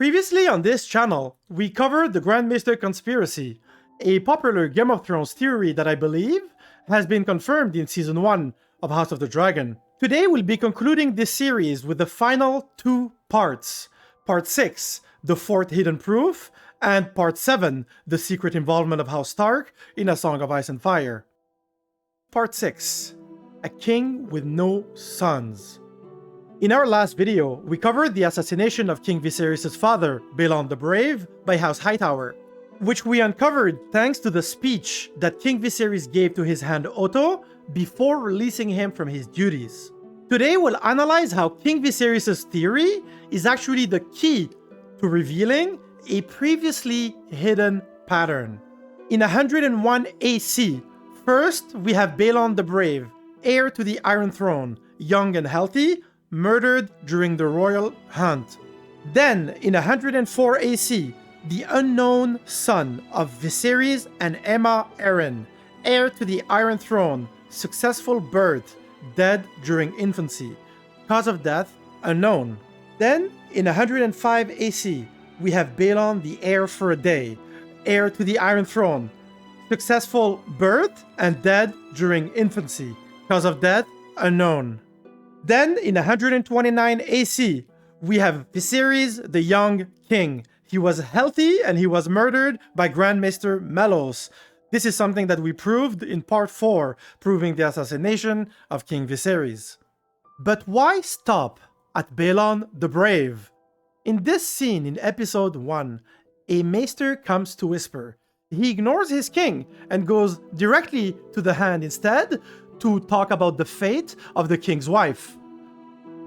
Previously on this channel, we covered the Maester conspiracy, a popular Game of Thrones theory that I believe has been confirmed in Season 1 of House of the Dragon. Today we'll be concluding this series with the final two parts. Part 6, the fourth hidden proof, and Part 7, the secret involvement of House Stark in A Song of Ice and Fire. Part 6, a king with no sons. In our last video, we covered the assassination of King Viserys' father, Baelon the Brave, by House Hightower, which we uncovered thanks to the speech that King Viserys gave to his hand Otto before releasing him from his duties. Today we'll analyze how King Viserys' theory is actually the key to revealing a previously hidden pattern. In 101 AC, first we have Baelon the Brave, heir to the Iron Throne, young and healthy, murdered during the royal hunt. Then, in 104 AC, the unknown son of Viserys and Aemma Arryn, heir to the Iron Throne, successful birth, dead during infancy, cause of death unknown. Then, in 105 AC, we have Baelon the heir for a day, heir to the Iron Throne, successful birth and dead during infancy, cause of death unknown. Then, in 129 AC, we have Viserys, the young king. He was healthy and he was murdered by Grand Maester Mellos. This is something that we proved in Part 4, proving the assassination of King Viserys. But why stop at Baelon the Brave? In this scene in Episode 1, a Maester comes to whisper. He ignores his king and goes directly to the hand instead, to talk about the fate of the king's wife.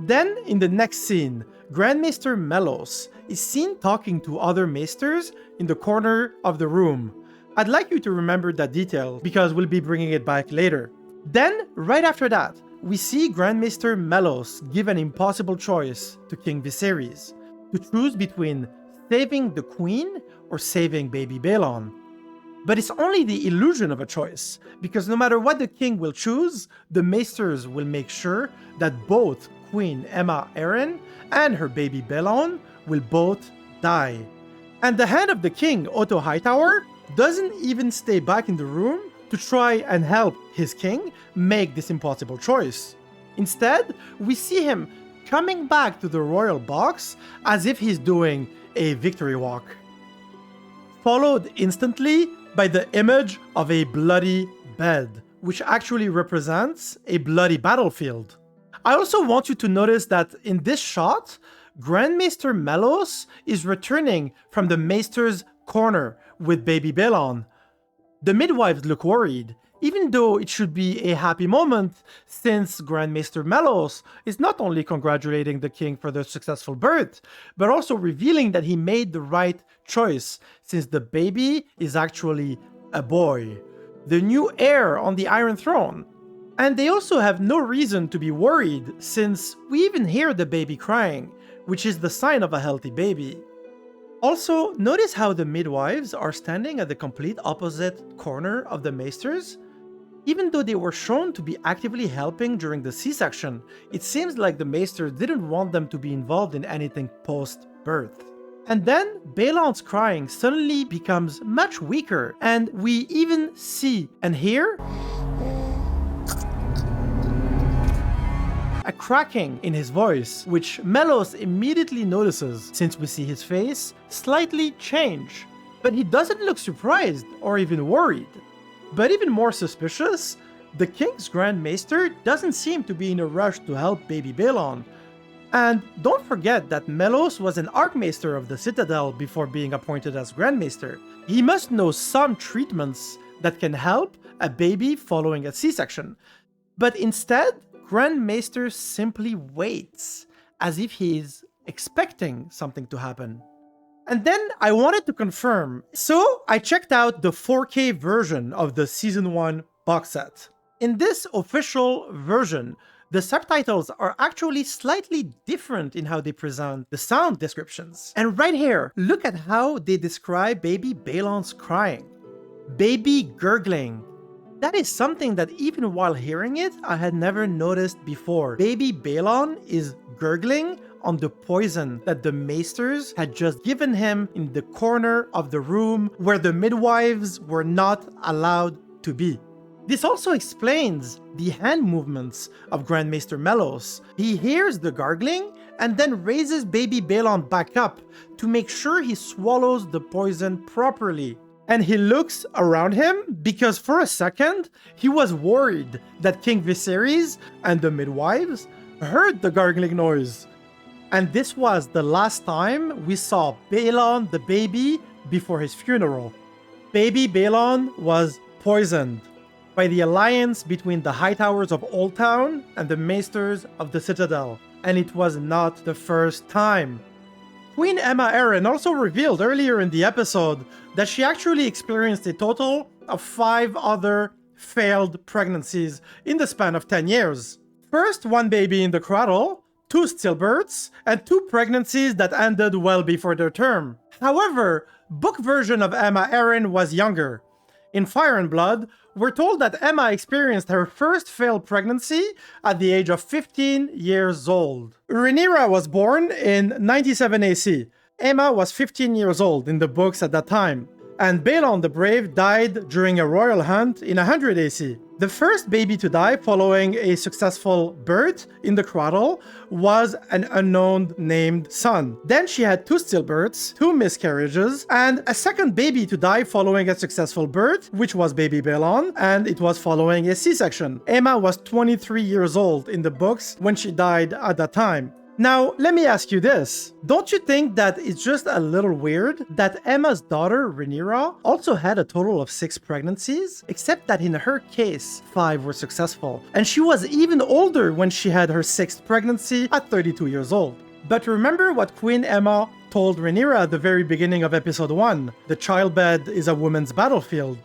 Then, in the next scene, Grand Maester Mellos is seen talking to other maesters in the corner of the room. I'd like you to remember that detail because we'll be bringing it back later. Then, right after that, we see Grand Maester Mellos give an impossible choice to King Viserys, to choose between saving the queen or saving baby Baelon. But it's only the illusion of a choice, because no matter what the king will choose, the maesters will make sure that both Queen Aemma Arryn and her baby Baelon will both die. And the hand of the king, Otto Hightower, doesn't even stay back in the room to try and help his king make this impossible choice. Instead, we see him coming back to the royal box as if he's doing a victory walk, followed instantly by the image of a bloody bed, which actually represents a bloody battlefield. I also want you to notice that in this shot, Grand Maester Mellos is returning from the Maester's corner with baby Baelon. The midwives look worried, even though it should be a happy moment, since Grand Maester Mellos is not only congratulating the king for their successful birth, but also revealing that he made the right choice, since the baby is actually a boy, the new heir on the Iron Throne. And they also have no reason to be worried, since we even hear the baby crying, which is the sign of a healthy baby. Also, notice how the midwives are standing at the complete opposite corner of the maesters. Even though they were shown to be actively helping during the C-section, it seems like the maesters didn't want them to be involved in anything post-birth. And then, Baelon's crying suddenly becomes much weaker, and we even see and hear a cracking in his voice, which Mellos immediately notices since we see his face slightly change. But he doesn't look surprised or even worried. But even more suspicious, the king's Grand Maester doesn't seem to be in a rush to help baby Baelon. And don't forget that Mellos was an Archmaester of the Citadel before being appointed as Grand Maester. He must know some treatments that can help a baby following a C-section. But instead, Grand Maester simply waits, as if he's expecting something to happen. And then I wanted to confirm, so I checked out the 4K version of the Season 1 box set. In this official version, the subtitles are actually slightly different in how they present the sound descriptions. And right here, look at how they describe baby Baelon's crying. Baby gurgling. That is something that even while hearing it, I had never noticed before. Baby Baelon is gurgling on the poison that the Maesters had just given him in the corner of the room where the midwives were not allowed to be. This also explains the hand movements of Grand Maester Melos. He hears the gargling and then raises baby Baelon back up to make sure he swallows the poison properly. And he looks around him because for a second he was worried that King Viserys and the midwives heard the gargling noise. And this was the last time we saw Baelon the baby before his funeral. Baby Baelon was poisoned by the alliance between the Hightowers of Old Town and the Maesters of the Citadel. And it was not the first time. Queen Aemma Arryn also revealed earlier in the episode that she actually experienced a total of 5 other failed pregnancies in the span of 10 years. First, 1 baby in the cradle, 2 stillbirths, and 2 pregnancies that ended well before their term. However, book version of Aemma Arryn was younger. In Fire and Blood, we're told that Aemma experienced her first failed pregnancy at the age of 15 years old. Rhaenyra was born in 97 AC. Aemma was 15 years old in the books at that time. And Baelon the Brave died during a royal hunt in 100 AC. The first baby to die following a successful birth in the cradle was an unknown named son. Then she had 2 stillbirths, 2 miscarriages, and a second baby to die following a successful birth, which was baby Baelon, and it was following a C-section. Aemma was 23 years old in the books when she died at that time. Now, let me ask you this. Don't you think that it's just a little weird that Aemma's daughter, Rhaenyra, also had a total of 6 pregnancies? Except that in her case, 5 were successful. And she was even older when she had her 6th pregnancy at 32 years old. But remember what Queen Aemma told Rhaenyra at the very beginning of episode 1. The childbed is a woman's battlefield.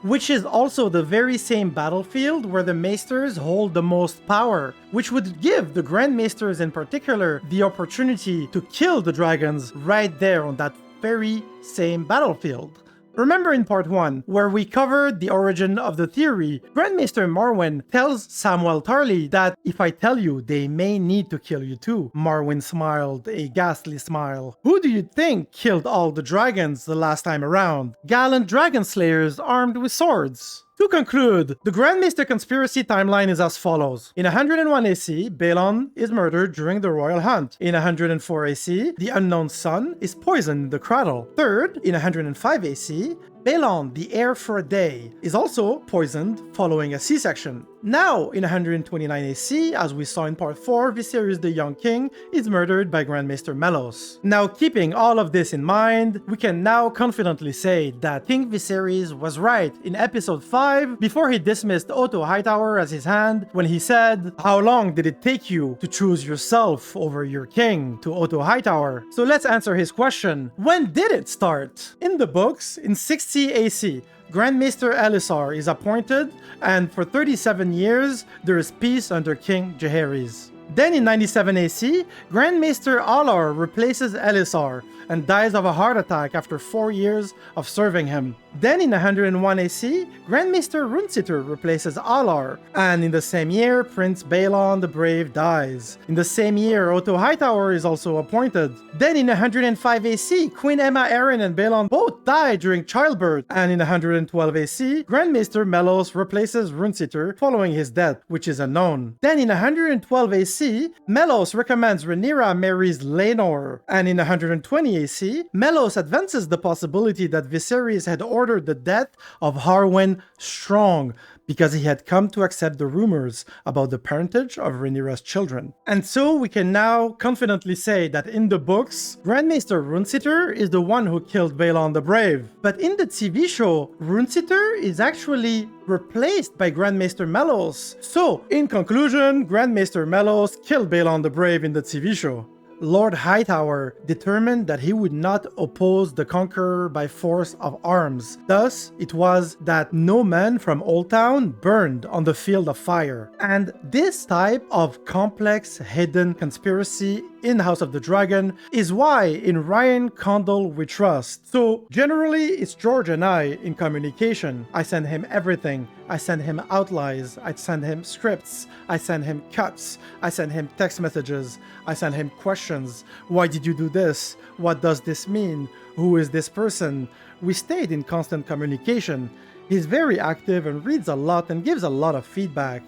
Which is also the very same battlefield where the Maesters hold the most power, which would give the Grand Maesters in particular the opportunity to kill the dragons right there on that very same battlefield. Remember in part 1, where we covered the origin of the theory, Grand Maester Marwyn tells Samwell Tarly that if I tell you, they may need to kill you too. Marwyn smiled a ghastly smile. Who do you think killed all the dragons the last time around? Gallant dragon slayers armed with swords. To conclude, the Grand Maester conspiracy timeline is as follows. In 101 AC, Baelon is murdered during the royal hunt. In 104 AC, the unknown son is poisoned in the cradle. Third, in 105 AC, Baelon, the heir for a day, is also poisoned following a C-section. Now, in 129 AC, as we saw in part 4, Viserys the Young King is murdered by Grand Maester Melos. Now, keeping all of this in mind, we can now confidently say that King Viserys was right in episode 5 before he dismissed Otto Hightower as his hand when he said, "How long did it take you to choose yourself over your king?" to Otto Hightower. So let's answer his question. When did it start? In the books, in 60 AC, Grand Maester Elessar is appointed, and for 37 years, there is peace under King Jaehaerys. Then in 97 AC, Grand Maester Alar replaces Elessar and dies of a heart attack after 4 years of serving him. Then in 101 AC, Grand Maester Runeseater replaces Alar, and in the same year, Prince Baelon the Brave dies. In the same year, Otto Hightower is also appointed. Then in 105 AC, Queen Aemma Arryn and Baelon both die during childbirth, and in 112 AC, Grand Maester Melos replaces Runeseater following his death, which is unknown. Then in 112 AC, Melos recommends Rhaenyra marries Laenor, and in 120 AC, Melos advances the possibility that Viserys had ordered the death of Harwin Strong because he had come to accept the rumors about the parentage of Rhaenyra's children. And so we can now confidently say that in the books, Grand Maester Runeseater is the one who killed Baelon the Brave. But in the TV show, Runeseater is actually replaced by Grand Maester Melos. So, in conclusion, Grand Maester Melos killed Baelon the Brave in the TV show. Lord Hightower determined that he would not oppose the conqueror by force of arms. Thus, it was that no man from Old Town burned on the field of fire. And this type of complex hidden conspiracy in House of the Dragon is why in Ryan Condal we trust. So generally it's George and I in communication. I send him everything. I send him outlines, I send him scripts, I send him cuts, I send him text messages, I send him questions. Why did you do this? What does this mean? Who is this person? We stayed in constant communication. He's very active and reads a lot and gives a lot of feedback.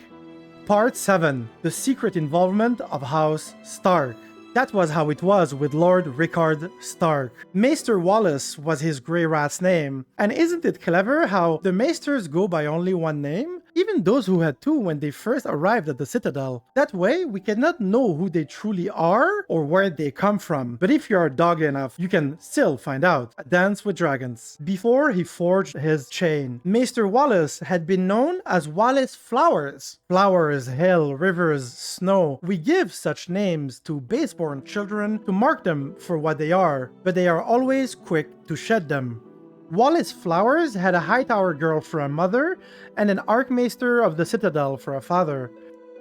Part 7. The secret involvement of House Stark. That was how it was with Lord Rickard Stark. Maester Wallace was his Grey Rat's name. And isn't it clever how the Maesters go by only one name? Even those who had two when they first arrived at the Citadel. That way, we cannot know who they truly are or where they come from. But if you are dog enough, you can still find out. A Dance with Dragons. Before he forged his chain, Maester Wallace had been known as Wallace Flowers. Flowers, hill, rivers, snow. We give such names to baseborn children to mark them for what they are, but they are always quick to shed them. Wallace Flowers had a Hightower girl for a mother and an Archmaester of the Citadel for a father.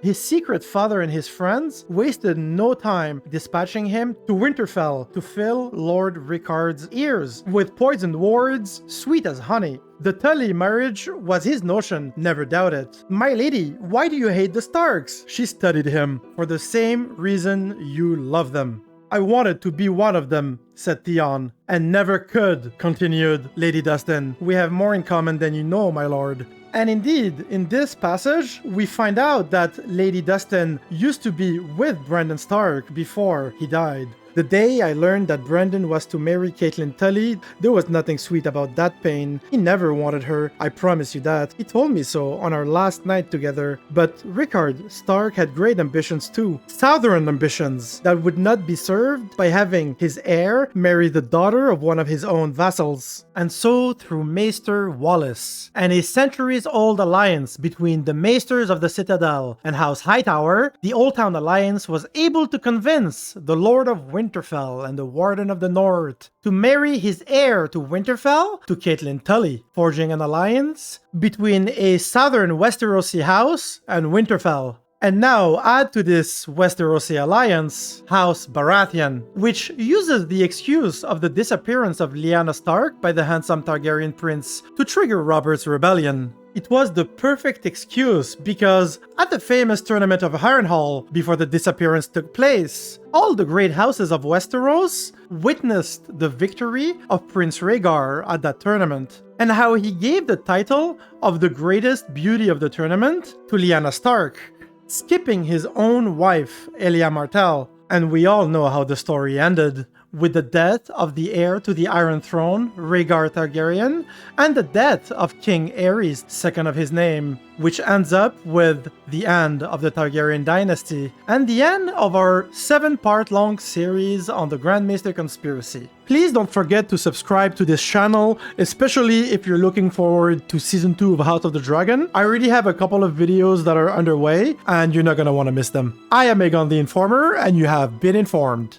His secret father and his friends wasted no time dispatching him to Winterfell to fill Lord Rickard's ears with poisoned words sweet as honey. The Tully marriage was his notion, never doubt it. My lady, why do you hate the Starks? She studied him. For the same reason you love them. I wanted to be one of them, said Theon. And never could, continued Lady Dustin. We have more in common than you know, my lord. And indeed, in this passage, we find out that Lady Dustin used to be with Brandon Stark before he died. The day I learned that Brandon was to marry Catelyn Tully, there was nothing sweet about that pain. He never wanted her, I promise you that. He told me so on our last night together. But Rickard Stark had great ambitions too. Southern ambitions that would not be served by having his heir marry the daughter of one of his own vassals. And so through Maester Wallace and a centuries-old alliance between the Maesters of the Citadel and House Hightower, the Old Town Alliance was able to convince the Lord of Winterfell and the Warden of the North to marry his heir to Winterfell to Catelyn Tully, forging an alliance between a southern Westerosi house and Winterfell. And now add to this Westerosi alliance House Baratheon, which uses the excuse of the disappearance of Lyanna Stark by the handsome Targaryen prince to trigger Robert's rebellion. It was the perfect excuse because at the famous tournament of Harrenhal, before the disappearance took place, all the great houses of Westeros witnessed the victory of Prince Rhaegar at that tournament, and how he gave the title of the greatest beauty of the tournament to Lyanna Stark, skipping his own wife, Elia Martell. And we all know how the story ended, with the death of the heir to the Iron Throne, Rhaegar Targaryen, and the death of King Aerys, second of his name, which ends up with the end of the Targaryen dynasty, and the end of our 7-part long series on the Grand Maester conspiracy. Please don't forget to subscribe to this channel, especially if you're looking forward to Season 2 of House of the Dragon. I already have a couple of videos that are underway, and you're not gonna want to miss them. I am Aegon the Informer, and you have been informed.